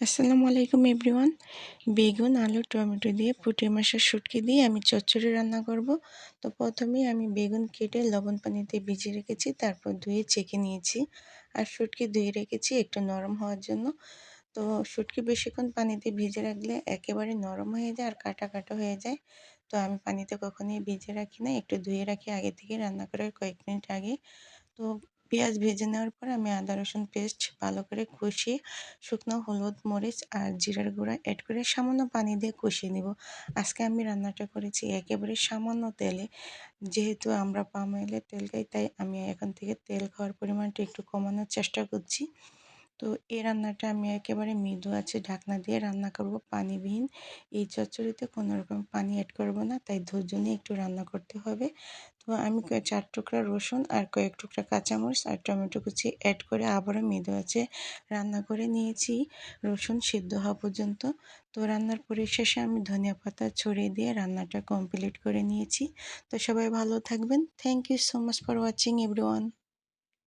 আসসালামু আলাইকুম এভরিওয়ান। বেগুন, আলু, টমেটো দিয়ে পুঁটি মাছের শুটকি দিয়ে আমি চচ্চড়ি রান্না করব। তো প্রথমেই আমি বেগুন কেটে লবণ পানিতে ভিজিয়ে রেখেছি, তারপর ধুয়ে ছেঁকে নিয়েছি। আর শুটকি ধুয়ে রেখেছি একটু নরম হওয়ার জন্য। তো শুটকি বেশিক্ষণ পানিতে ভিজে রাখলে একেবারে নরম হয়ে যায় আর কাটা কাটা হয়ে যায়। তো আমি পানিতে কখনোই ভিজে রাখি না, একটু ধুয়ে রাখি আগে থেকে, রান্না করার কয়েক মিনিট আগে। তো পেঁয়াজ ভেজে নেওয়ার পর আমি আদা রসুন পেস্ট ভালো করে কষিয়ে শুকনো হলুদ মরিচ আর জিরার গুঁড়া অ্যাড করে সামান্য পানি দিয়ে কষিয়ে নেব। আজকে আমি রান্নাটা করেছি একেবারে সামান্য তেলে, যেহেতু আমরা পাম অয়েলের তেল খাই, তাই আমি এখন থেকে তেল খাওয়ার পরিমাণটা একটু কমানোর চেষ্টা করছি। তো এই রান্নাটা আমি একেবারে মৃদু আছে ঢাকনা দিয়ে রান্না করব, পানিবিহীন। এই চচ্চড়িতে কোনো রকম পানি অ্যাড করব না, তাই ধৈর্য নিয়ে একটু রান্না করতে হবে। তো আমি 4 টুকরা রসুন আর কয়েক টুকরা কাঁচামরিচ আর টমেটো কুচি অ্যাড করে আবারও মৃদু আছে রান্না করে নিয়েছি রসুন সিদ্ধ হওয়া পর্যন্ত। তো রান্নার পরিশেষে আমি ধনিয়া পাতা ছড়িয়ে দিয়ে রান্নাটা কমপ্লিট করে নিয়েছি। তো সবাই ভালো থাকবেন। Thank you so much for watching everyone.